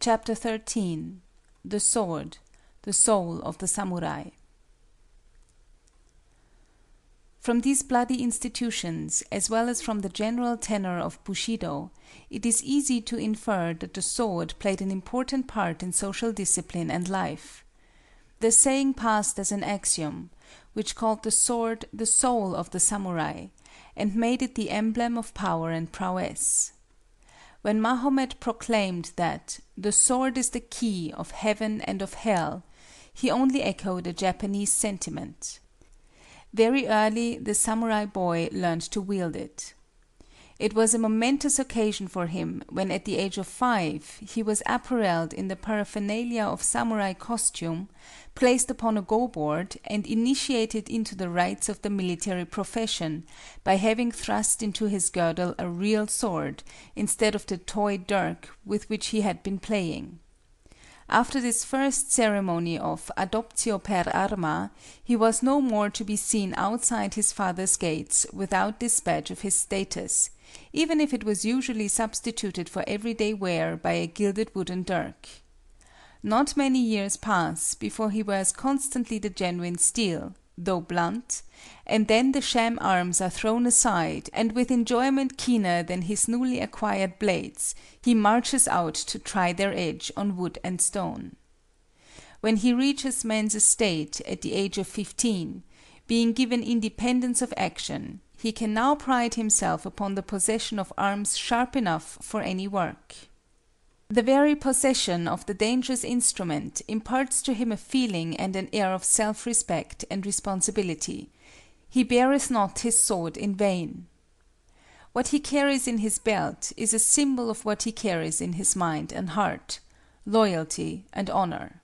Chapter 13. The Sword, the Soul of the Samurai. From these bloody institutions, as well as from the general tenor of Bushido, it is easy to infer that the sword played an important part in social discipline and life. The saying passed as an axiom, which called the sword the soul of the samurai, and made it the emblem of power and prowess. When Mahomet proclaimed that "the sword is the key of heaven and of hell," he only echoed a Japanese sentiment. Very early the samurai boy learned to wield it. It was a momentous occasion for him when at the age of 5 he was apparelled in the paraphernalia of samurai costume, placed upon a go-board, and initiated into the rites of the military profession by having thrust into his girdle a real sword, instead of the toy dirk with which he had been playing. After this first ceremony of adoptio per arma, he was no more to be seen outside his father's gates without this badge of his status, even if it was usually substituted for everyday wear by a gilded wooden dirk. Not many years pass before he wears constantly the genuine steel, though blunt, and then the sham arms are thrown aside, and with enjoyment keener than his newly acquired blades, he marches out to try their edge on wood and stone. When he reaches man's estate at the age of 15, being given independence of action, he can now pride himself upon the possession of arms sharp enough for any work. The very possession of the dangerous instrument imparts to him a feeling and an air of self-respect and responsibility. He beareth not his sword in vain. What he carries in his belt is a symbol of what he carries in his mind and heart: loyalty and honor.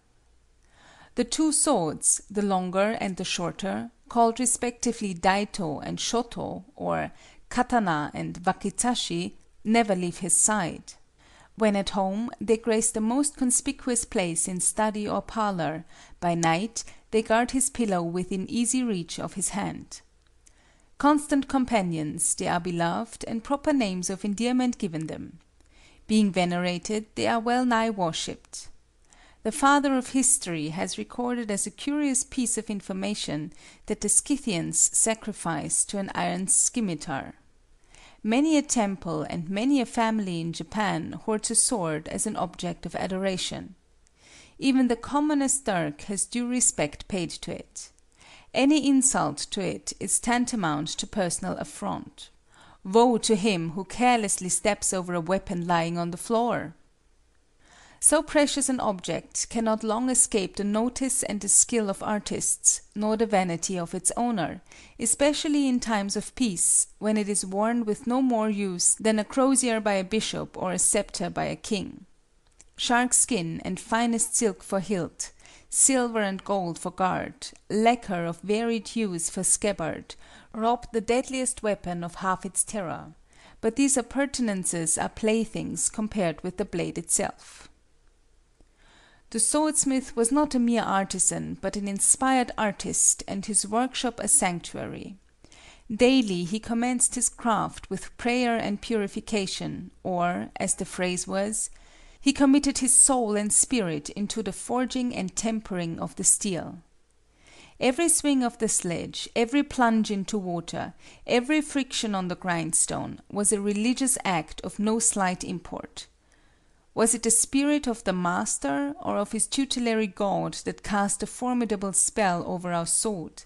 The two swords, the longer and the shorter, called respectively daito and shoto, or katana and wakizashi, never leave his side. When at home, they grace the most conspicuous place in study or parlor; by night, they guard his pillow within easy reach of his hand. Constant companions, they are beloved, and proper names of endearment given them. Being venerated, they are well nigh worshipped. The father of history has recorded as a curious piece of information that the Scythians sacrificed to an iron scimitar. Many a temple and many a family in Japan hoards a sword as an object of adoration. Even the commonest dirk has due respect paid to it. Any insult to it is tantamount to personal affront. Woe to him who carelessly steps over a weapon lying on the floor! So precious an object cannot long escape the notice and the skill of artists, nor the vanity of its owner, especially in times of peace, when it is worn with no more use than a crozier by a bishop or a scepter by a king. Shark skin and finest silk for hilt, silver and gold for guard, lacquer of varied hues for scabbard, rob the deadliest weapon of half its terror; but these appurtenances are playthings compared with the blade itself. The swordsmith was not a mere artisan, but an inspired artist, and his workshop a sanctuary. Daily he commenced his craft with prayer and purification, or, as the phrase was, he committed his soul and spirit into the forging and tempering of the steel. Every swing of the sledge, every plunge into water, every friction on the grindstone, was a religious act of no slight import. Was it the spirit of the master or of his tutelary god that cast a formidable spell over our sword?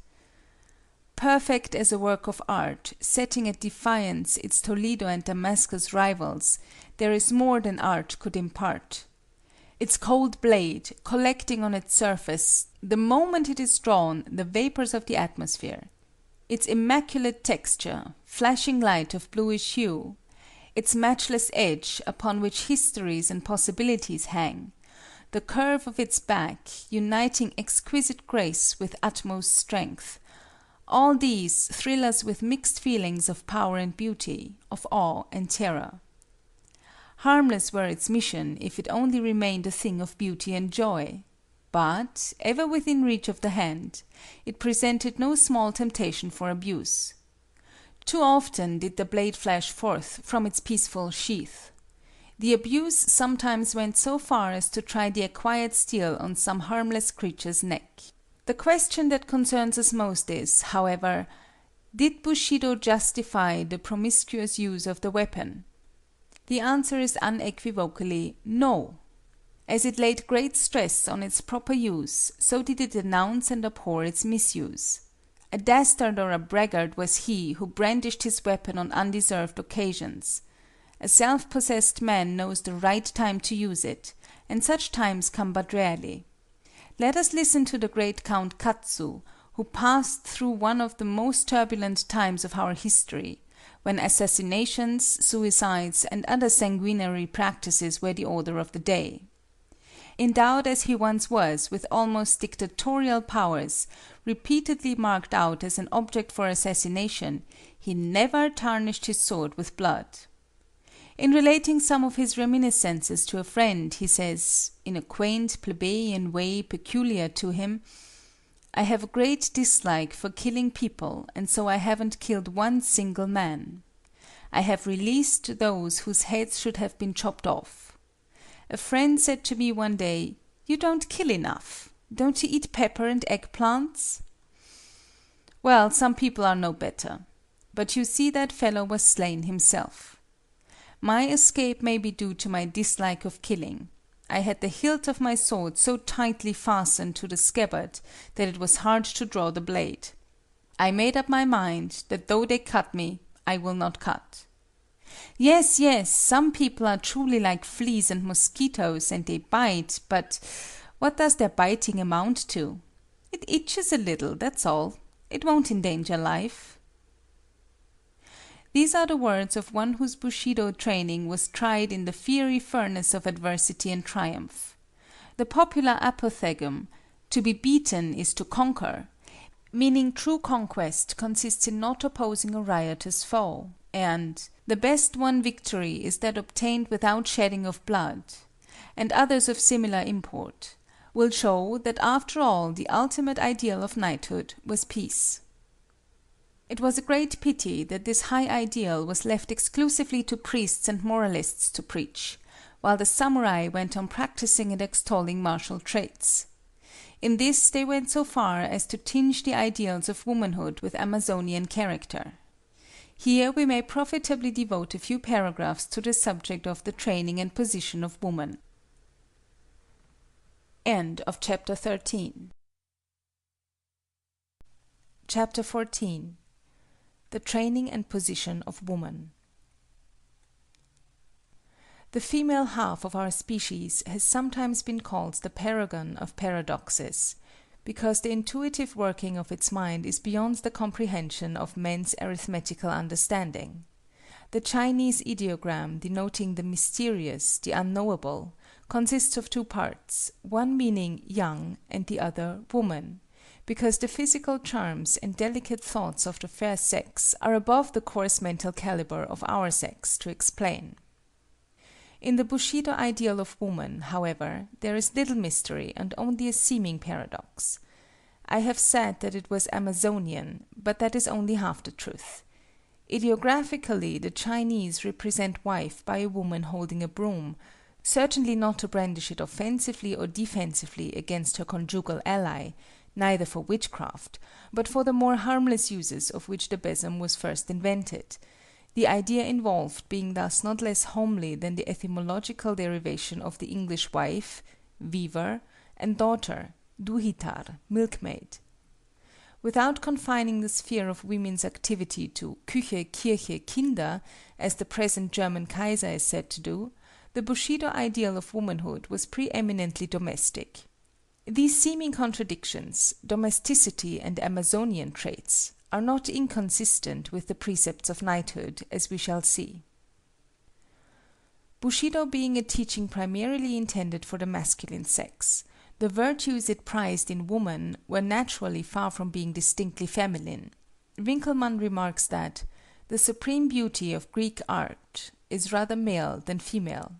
Perfect as a work of art, setting at defiance its Toledo and Damascus rivals, there is more than art could impart. Its cold blade, collecting on its surface, the moment it is drawn, the vapors of the atmosphere; its immaculate texture, flashing light of bluish hue; its matchless edge, upon which histories and possibilities hang; the curve of its back, uniting exquisite grace with utmost strength; all these thrill us with mixed feelings of power and beauty, of awe and terror. Harmless were its mission if it only remained a thing of beauty and joy; but, ever within reach of the hand, it presented no small temptation for abuse. Too often did the blade flash forth from its peaceful sheath. The abuse sometimes went so far as to try the acquired steel on some harmless creature's neck. The question that concerns us most is, however, did Bushido justify the promiscuous use of the weapon? The answer is unequivocally no. As it laid great stress on its proper use, so did it denounce and abhor its misuse. A dastard or a braggart was he who brandished his weapon on undeserved occasions. A self-possessed man knows the right time to use it, and such times come but rarely. Let us listen to the great Count Katsu, who passed through one of the most turbulent times of our history, when assassinations, suicides, and other sanguinary practices were the order of the day. Endowed as he once was with almost dictatorial powers, repeatedly marked out as an object for assassination, he never tarnished his sword with blood. In relating some of his reminiscences to a friend, he says, in a quaint plebeian way peculiar to him, "I have a great dislike for killing people, and so I haven't killed one single man. I have released those whose heads should have been chopped off. A friend said to me one day, 'You don't kill enough. Don't you eat pepper and eggplants?' Well, some people are no better. But you see that fellow was slain himself. My escape may be due to my dislike of killing. I had the hilt of my sword so tightly fastened to the scabbard that it was hard to draw the blade. I made up my mind that though they cut me, I will not cut. Yes, yes, some people are truly like fleas and mosquitoes, and they bite, but what does their biting amount to? It itches a little, that's all. It won't endanger life." These are the words of one whose Bushido training was tried in the fiery furnace of adversity and triumph. The popular apothegm, "To be beaten is to conquer," meaning true conquest consists in not opposing a riotous foe, and "the best won victory is that obtained without shedding of blood," and others of similar import, will show that after all the ultimate ideal of knighthood was peace. It was a great pity that this high ideal was left exclusively to priests and moralists to preach, while the samurai went on practicing and extolling martial traits. In this they went so far as to tinge the ideals of womanhood with Amazonian character. Here we may profitably devote a few paragraphs to the subject of the training and position of woman. End of Chapter 13. Chapter 14. The Training and Position of Woman. The female half of our species has sometimes been called the paragon of paradoxes, because the intuitive working of its mind is beyond the comprehension of men's arithmetical understanding. The Chinese ideogram denoting the mysterious, the unknowable, consists of two parts, one meaning young and the other woman, because the physical charms and delicate thoughts of the fair sex are above the coarse mental caliber of our sex to explain. In the Bushido ideal of woman, however, there is little mystery and only a seeming paradox. I have said that it was Amazonian, but that is only half the truth. Ideographically, the Chinese represent wife by a woman holding a broom, certainly not to brandish it offensively or defensively against her conjugal ally, neither for witchcraft, but for the more harmless uses of which the besom was first invented, the idea involved being thus not less homely than the etymological derivation of the English wife, weaver, and daughter, duhitar, milkmaid. Without confining the sphere of women's activity to Küche, Kirche, Kinder, as the present German Kaiser is said to do, the Bushido ideal of womanhood was preeminently domestic. These seeming contradictions, domesticity and Amazonian traits, are not inconsistent with the precepts of knighthood, as we shall see. Bushido being a teaching primarily intended for the masculine sex, the virtues it prized in woman were naturally far from being distinctly feminine. Winckelmann remarks that "the supreme beauty of Greek art is rather male than female,"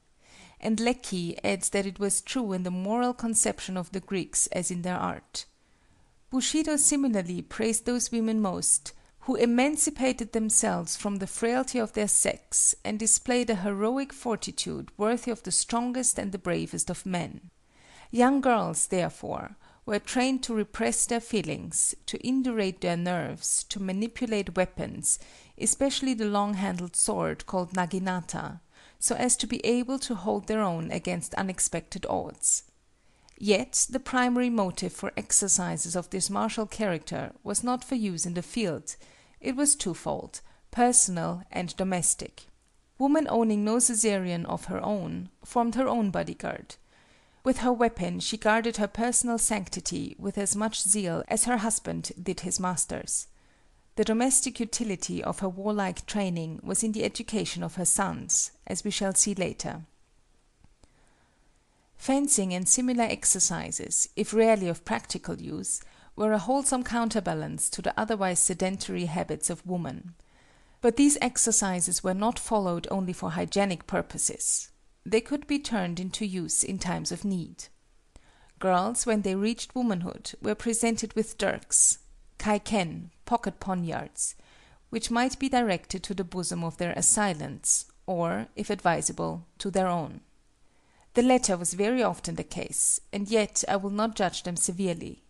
and Lecky adds that it was true in the moral conception of the Greeks as in their art. Bushido similarly praised those women most who emancipated themselves from the frailty of their sex and displayed a heroic fortitude worthy of the strongest and the bravest of men. Young girls, therefore, were trained to repress their feelings, to indurate their nerves, to manipulate weapons, especially the long-handled sword called naginata, so as to be able to hold their own against unexpected odds. Yet the primary motive for exercises of this martial character was not for use in the field. It was twofold, personal and domestic. Woman owning no suzerain of her own, formed her own bodyguard. With her weapon she guarded her personal sanctity with as much zeal as her husband did his master's. The domestic utility of her warlike training was in the education of her sons, as we shall see later. Fencing and similar exercises, if rarely of practical use, were a wholesome counterbalance to the otherwise sedentary habits of woman. But these exercises were not followed only for hygienic purposes. They could be turned into use in times of need. Girls, when they reached womanhood, were presented with dirks, kai-ken, pocket poniards, which might be directed to the bosom of their assailants, or, if advisable, to their own. The latter was very often the case, and yet I will not judge them severely.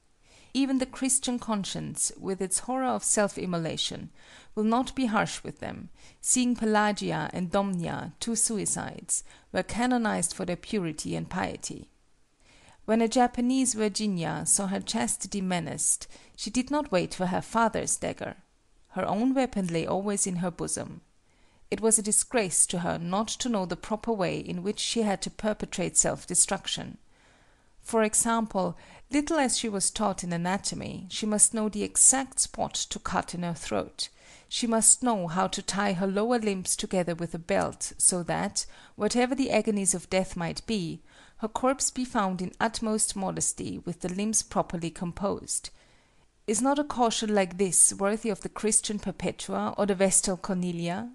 Even the Christian conscience, with its horror of self-immolation, will not be harsh with them, seeing Pelagia and Domnia, two suicides, were canonized for their purity and piety. When a Japanese Virginia saw her chastity menaced, she did not wait for her father's dagger. Her own weapon lay always in her bosom. It was a disgrace to her not to know the proper way in which she had to perpetrate self-destruction. For example, little as she was taught in anatomy, she must know the exact spot to cut in her throat. She must know how to tie her lower limbs together with a belt, so that, whatever the agonies of death might be, her corpse be found in utmost modesty with the limbs properly composed. Is not a caution like this worthy of the Christian Perpetua or the Vestal Cornelia?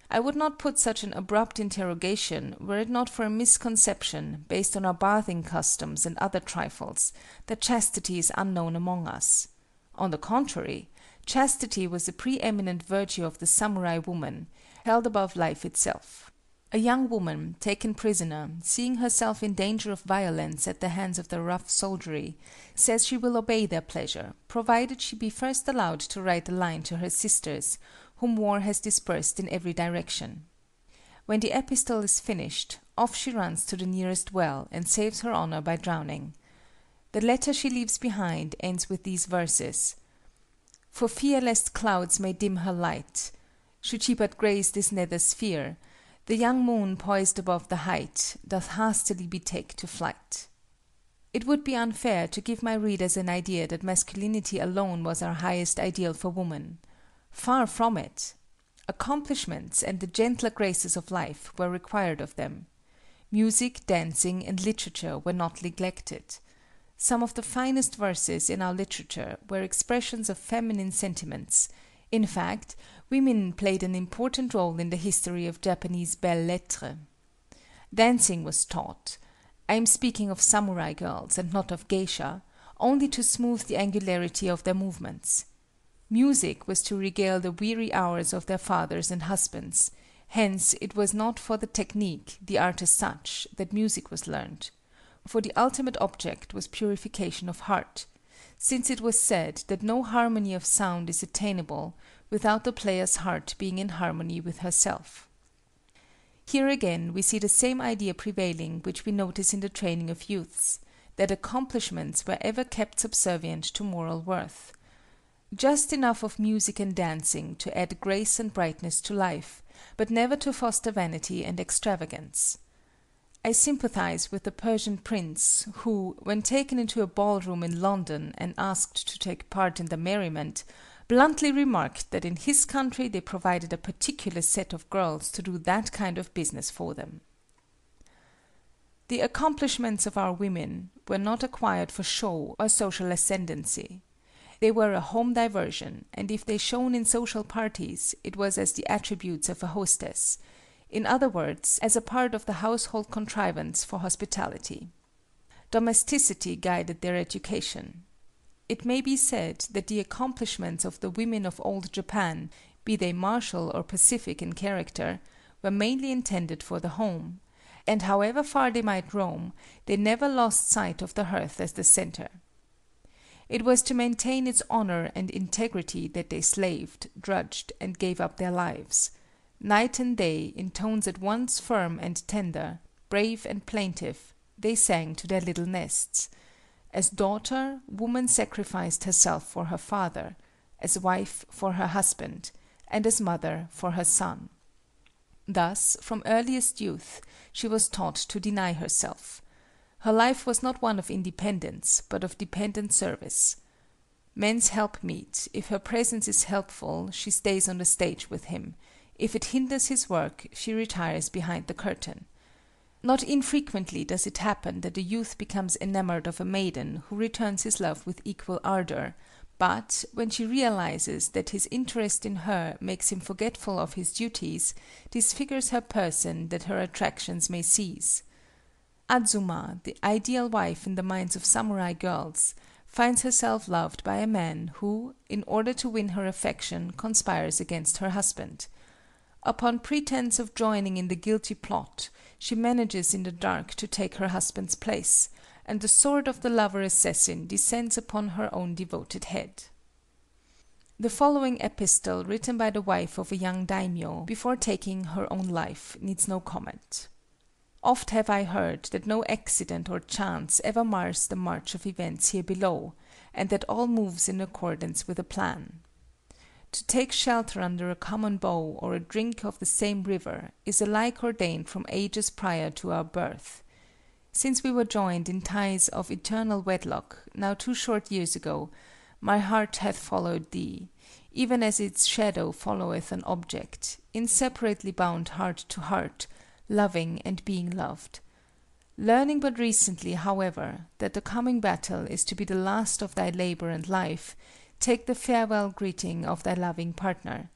I would not put such an abrupt interrogation were it not for a misconception, based on our bathing customs and other trifles, that chastity is unknown among us. On the contrary, chastity was the preeminent virtue of the samurai woman, held above life itself. A young woman, taken prisoner, seeing herself in danger of violence at the hands of the rough soldiery, says she will obey their pleasure, provided she be first allowed to write a line to her sisters, whom war has dispersed in every direction. When the epistle is finished, off she runs to the nearest well, and saves her honor by drowning. The letter she leaves behind ends with these verses: "For fear lest clouds may dim her light, should she but graze this nether sphere, the young moon poised above the height doth hastily betake to flight." It would be unfair to give my readers an idea that masculinity alone was our highest ideal for woman. Far from it. Accomplishments and the gentler graces of life were required of them. Music, dancing, and literature were not neglected. Some of the finest verses in our literature were expressions of feminine sentiments. In fact, women played an important role in the history of Japanese belles lettres. Dancing was taught. I am speaking of samurai girls, and not of geisha, only to smooth the angularity of their movements. Music was to regale the weary hours of their fathers and husbands, hence it was not for the technique, the art as such, that music was learned. For the ultimate object was purification of heart, since it was said that no harmony of sound is attainable without the player's heart being in harmony with herself. Here again we see the same idea prevailing which we notice in the training of youths, that accomplishments were ever kept subservient to moral worth. Just enough of music and dancing to add grace and brightness to life, but never to foster vanity and extravagance. I sympathize with the Persian prince who, when taken into a ballroom in London and asked to take part in the merriment, bluntly remarked that in his country they provided a particular set of girls to do that kind of business for them. The accomplishments of our women were not acquired for show or social ascendancy. They were a home diversion, and if they shone in social parties, it was as the attributes of a hostess, in other words, as a part of the household contrivance for hospitality. Domesticity guided their education. It may be said that the accomplishments of the women of old Japan, be they martial or pacific in character, were mainly intended for the home, and however far they might roam, they never lost sight of the hearth as the center. It was to maintain its honor and integrity that they slaved, drudged, and gave up their lives. Night and day, in tones at once firm and tender, brave and plaintive, they sang to their little nests. As daughter, woman sacrificed herself for her father, as wife for her husband, and as mother for her son. Thus, from earliest youth, she was taught to deny herself. Her life was not one of independence, but of dependent service. Man's helpmeet, if her presence is helpful, she stays on the stage with him. If it hinders his work, she retires behind the curtain. Not infrequently does it happen that a youth becomes enamored of a maiden who returns his love with equal ardor, but, when she realizes that his interest in her makes him forgetful of his duties, disfigures her person that her attractions may cease. Azuma, the ideal wife in the minds of samurai girls, finds herself loved by a man who, in order to win her affection, conspires against her husband. Upon pretense of joining in the guilty plot, she manages in the dark to take her husband's place, and the sword of the lover-assassin descends upon her own devoted head. The following epistle written by the wife of a young daimyo before taking her own life needs no comment. Oft have I heard that no accident or chance ever mars the march of events here below, and that all moves in accordance with a plan. To take shelter under a common bough or a drink of the same river is alike ordained from ages prior to our birth. Since we were joined in ties of eternal wedlock, now 2 short years ago, my heart hath followed thee, even as its shadow followeth an object, inseparably bound heart to heart, loving and being loved. Learning but recently, however, that the coming battle is to be the last of thy labor and life, take the farewell greeting of thy loving partner.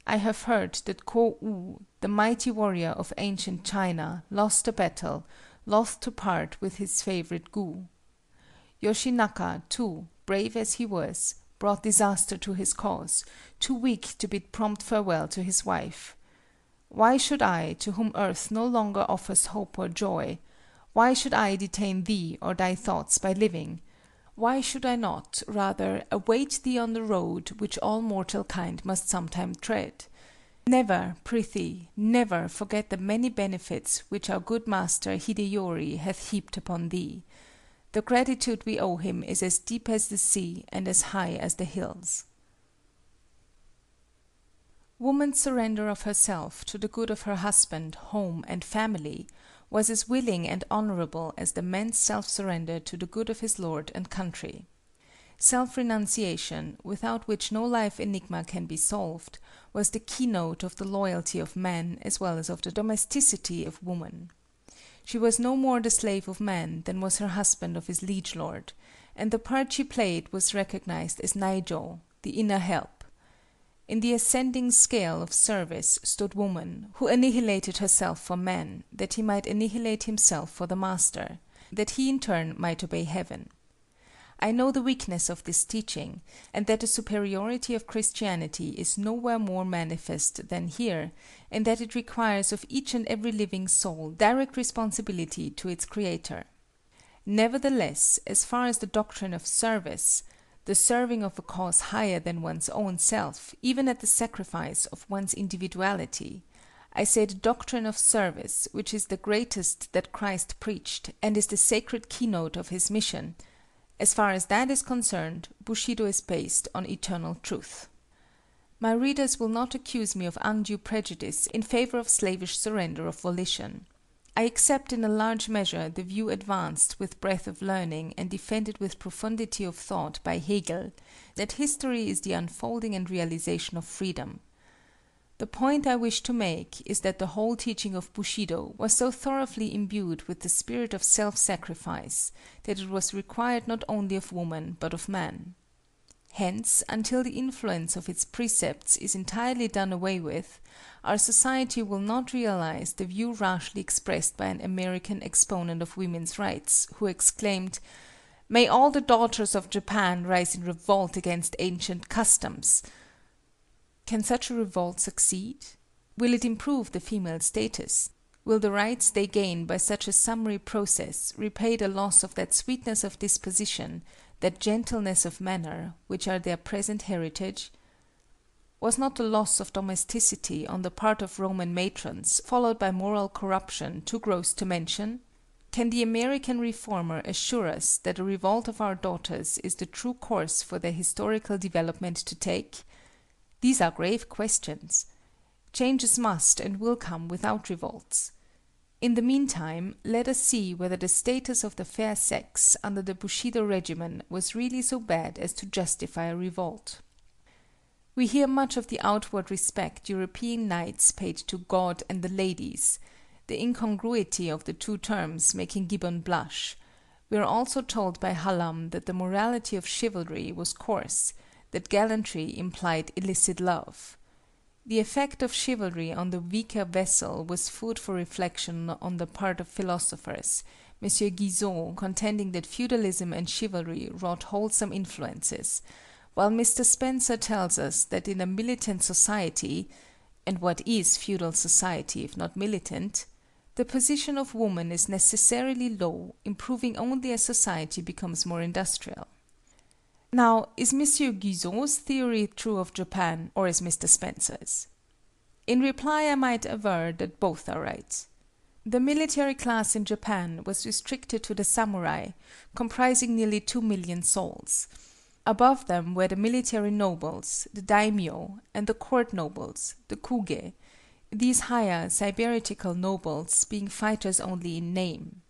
I have heard that Kō-u, the mighty warrior of ancient China, lost a battle, loth to part with his favorite Gu. Yoshinaka, too, brave as he was, brought disaster to his cause, too weak to bid prompt farewell to his wife. Why should I, to whom earth no longer offers hope or joy, why should I detain thee or thy thoughts by living? Why should I not, rather, await thee on the road which all mortal kind must sometime tread? Never, prithee, never forget the many benefits which our good master Hideyori hath heaped upon thee. The gratitude we owe him is as deep as the sea and as high as the hills. Woman's surrender of herself to the good of her husband, home, and family was as willing and honorable as the man's self-surrender to the good of his lord and country. Self-renunciation, without which no life enigma can be solved, was the keynote of the loyalty of man as well as of the domesticity of woman. She was no more the slave of man than was her husband of his liege lord, and the part she played was recognized as Naijo, the inner help. In the ascending scale of service stood woman, who annihilated herself for man, that he might annihilate himself for the master, that he in turn might obey heaven. I know the weakness of this teaching, and that the superiority of Christianity is nowhere more manifest than here, in that it requires of each and every living soul direct responsibility to its Creator. Nevertheless, as far as the doctrine of service, the serving of a cause higher than one's own self, even at the sacrifice of one's individuality, I say the doctrine of service, which is the greatest that Christ preached, and is the sacred keynote of his mission, as far as that is concerned, Bushido is based on eternal truth. My readers will not accuse me of undue prejudice in favor of slavish surrender of volition. I accept in a large measure the view advanced with breadth of learning and defended with profundity of thought by Hegel, that history is the unfolding and realization of freedom. The point I wish to make is that the whole teaching of Bushido was so thoroughly imbued with the spirit of self-sacrifice that it was required not only of woman but of man. Hence, until the influence of its precepts is entirely done away with, our society will not realize the view rashly expressed by an American exponent of women's rights, who exclaimed, May all the daughters of Japan rise in revolt against ancient customs. Can such a revolt succeed? Will it improve the female status? Will the rights they gain by such a summary process repay the loss of that sweetness of disposition, that gentleness of manner, which are their present heritage? Was not the loss of domesticity on the part of Roman matrons followed by moral corruption too gross to mention? Can the American reformer assure us that a revolt of our daughters is the true course for their historical development to take? These are grave questions. Changes must and will come without revolts. In the meantime, let us see whether the status of the fair sex under the Bushido regimen was really so bad as to justify a revolt. We hear much of the outward respect European knights paid to God and the ladies, the incongruity of the two terms making Gibbon blush. We are also told by Hallam that the morality of chivalry was coarse, that gallantry implied illicit love. The effect of chivalry on the weaker vessel was food for reflection on the part of philosophers, M. Guizot contending that feudalism and chivalry wrought wholesome influences, while Mr. Spencer tells us that in a militant society, and what is feudal society if not militant, the position of woman is necessarily low, improving only as society becomes more industrial. Now, is M. Guizot's theory true of Japan, or is Mr. Spencer's? In reply I might aver that both are right. The military class in Japan was restricted to the samurai, comprising nearly 2,000,000 souls. Above them were the military nobles, the daimyo, and the court nobles, the kuge, these higher sybaritical nobles being fighters only in name.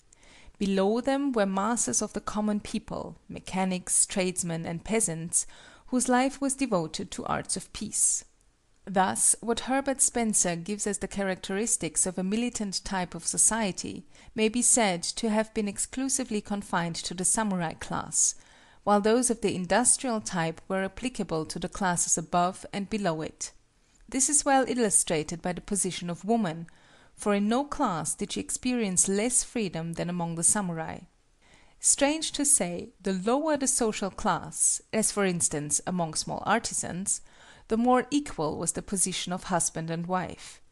Below them were masses of the common people, mechanics, tradesmen, and peasants, whose life was devoted to arts of peace. Thus, what Herbert Spencer gives as the characteristics of a militant type of society may be said to have been exclusively confined to the samurai class, while those of the industrial type were applicable to the classes above and below it. This is well illustrated by the position of woman, for in no class did she experience less freedom than among the samurai. Strange to say, the lower the social class, as for instance among small artisans, the more equal was the position of husband and wife.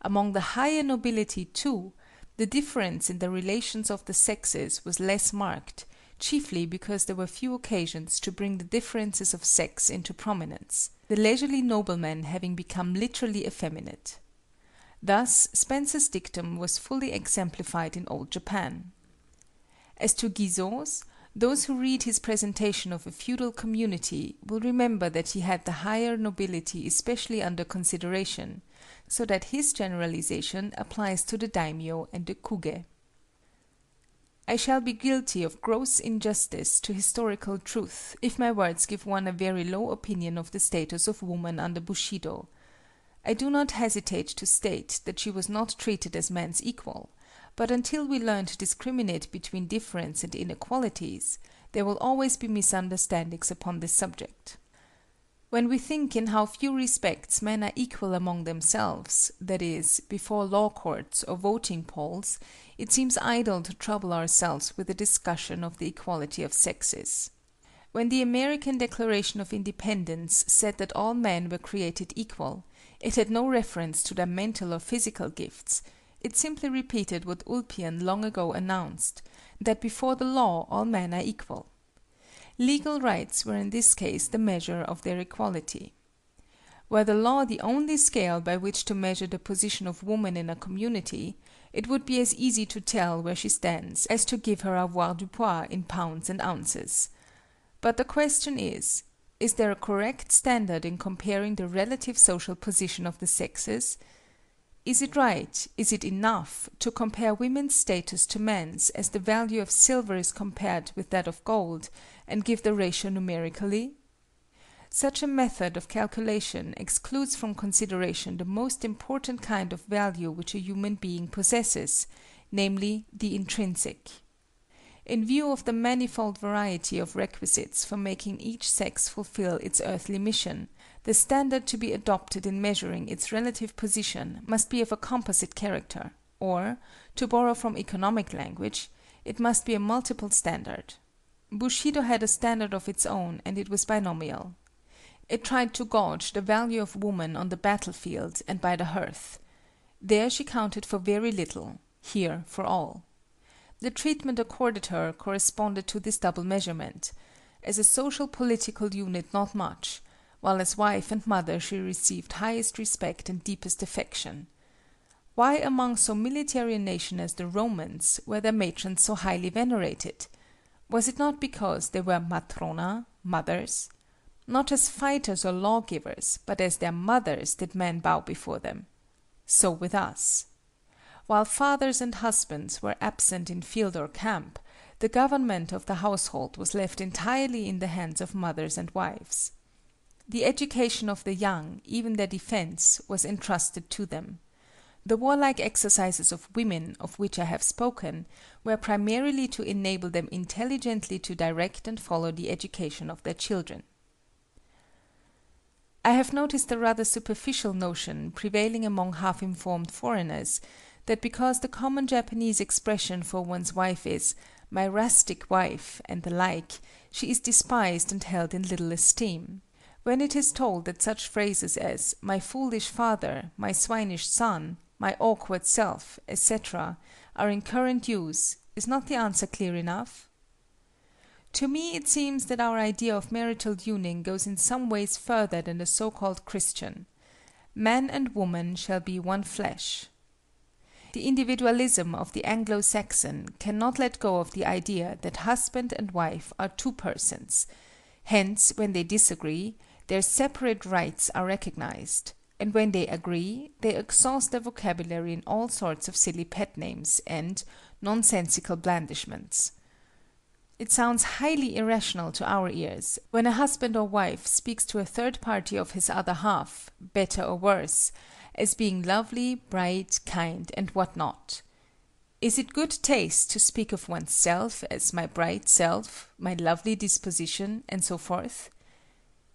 Among the higher nobility, too, the difference in the relations of the sexes was less marked, chiefly because there were few occasions to bring the differences of sex into prominence, the leisurely noblemen having become literally effeminate. Thus Spencer's dictum was fully exemplified in old Japan. As to Guizot's, those who read his presentation of a feudal community will remember that he had the higher nobility especially under consideration, so that his generalization applies to the daimyo and the kuge. I shall be guilty of gross injustice to historical truth if my words give one a very low opinion of the status of woman under Bushido. I do not hesitate to state that she was not treated as man's equal, but until we learn to discriminate between difference and inequalities, there will always be misunderstandings upon this subject. When we think in how few respects men are equal among themselves, that is, before law courts or voting polls, it seems idle to trouble ourselves with a discussion of the equality of sexes. When the American Declaration of Independence said that all men were created equal, it had no reference to their mental or physical gifts. It simply repeated what Ulpian long ago announced, that before the law all men are equal. Legal rights were in this case the measure of their equality. Were the law the only scale by which to measure the position of woman in a community, it would be as easy to tell where she stands as to give her avoirdupois in pounds and ounces. But the question is there a correct standard in comparing the relative social position of the sexes? Is it right, is it enough, to compare women's status to men's as the value of silver is compared with that of gold, and give the ratio numerically? Such a method of calculation excludes from consideration the most important kind of value which a human being possesses, namely the intrinsic. In view of the manifold variety of requisites for making each sex fulfill its earthly mission, the standard to be adopted in measuring its relative position must be of a composite character, or, to borrow from economic language, it must be a multiple standard. Bushido had a standard of its own, and it was binomial. It tried to gauge the value of woman on the battlefield and by the hearth. There she counted for very little, here for all. The treatment accorded her corresponded to this double measurement. As a social political unit not much, while as wife and mother she received highest respect and deepest affection. Why among so military a nation as the Romans were their matrons so highly venerated? Was it not because they were matrona, mothers? Not as fighters or lawgivers, but as their mothers did men bow before them. So with us. While fathers and husbands were absent in field or camp, the government of the household was left entirely in the hands of mothers and wives. The education of the young, even their defense, was entrusted to them. The warlike exercises of women of which I have spoken were primarily to enable them intelligently to direct and follow the education of their children. I have noticed a rather superficial notion prevailing among half-informed foreigners that because the common Japanese expression for one's wife is "my rustic wife" and the like, she is despised and held in little esteem. When it is told that such phrases as "my foolish father," "my swinish son," "my awkward self," etc., are in current use, is not the answer clear enough? To me it seems that our idea of marital union goes in some ways further than the so-called Christian. Man and woman shall be one flesh. The individualism of the Anglo-Saxon cannot let go of the idea that husband and wife are two persons. Hence, when they disagree, their separate rights are recognized, and when they agree, they exhaust their vocabulary in all sorts of silly pet names and nonsensical blandishments. It sounds highly irrational to our ears when a husband or wife speaks to a third party of his other half, better or worse, as being lovely, bright, kind, and what not. Is it good taste to speak of one's self as my bright self, my lovely disposition, and so forth?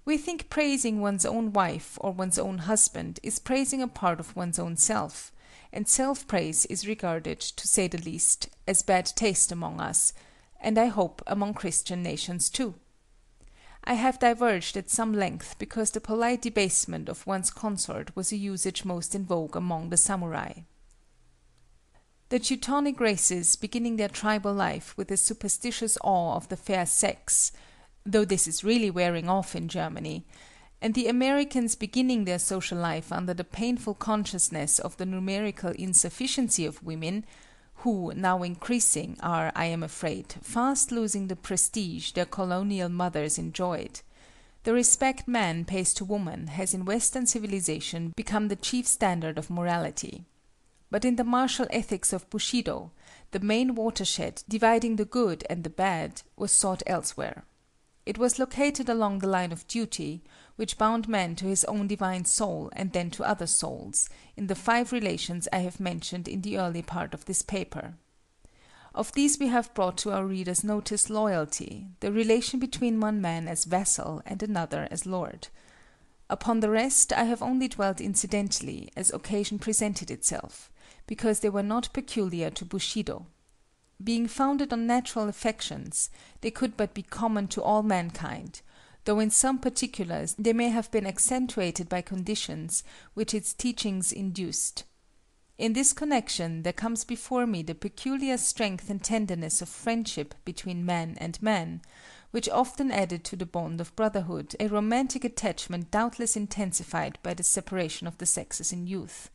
We think praising one's own wife or one's own husband is praising a part of one's own self, and self-praise is regarded, to say the least, as bad taste among us, and I hope among Christian nations too. I have diverged at some length because the polite debasement of one's consort was a usage most in vogue among the samurai. The Teutonic races beginning their tribal life with a superstitious awe of the fair sex, though this is really wearing off in Germany, and the Americans beginning their social life under the painful consciousness of the numerical insufficiency of women, who, now increasing, are, I am afraid, fast losing the prestige their colonial mothers enjoyed. The respect man pays to woman has in Western civilization become the chief standard of morality. But in the martial ethics of Bushido, the main watershed dividing the good and the bad was sought elsewhere. It was located along the line of duty, which bound man to his own divine soul and then to other souls, in the 5 relations I have mentioned in the early part of this paper. Of these we have brought to our readers' notice loyalty, the relation between one man as vassal and another as lord. Upon the rest I have only dwelt incidentally, as occasion presented itself, because they were not peculiar to Bushido. Being founded on natural affections, they could but be common to all mankind, though in some particulars they may have been accentuated by conditions which its teachings induced. In this connection there comes before me the peculiar strength and tenderness of friendship between man and man, which often added to the bond of brotherhood a romantic attachment doubtless intensified by the separation of the sexes in youth,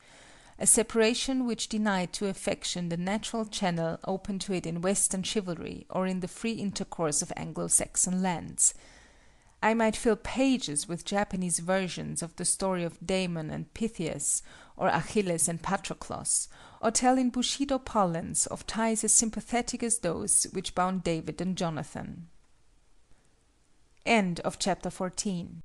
a separation which denied to affection the natural channel open to it in Western chivalry or in the free intercourse of Anglo-Saxon lands. I might fill pages with Japanese versions of the story of Damon and Pythias, or Achilles and Patroclus, or tell in Bushido parlance of ties as sympathetic as those which bound David and Jonathan. End of chapter 14.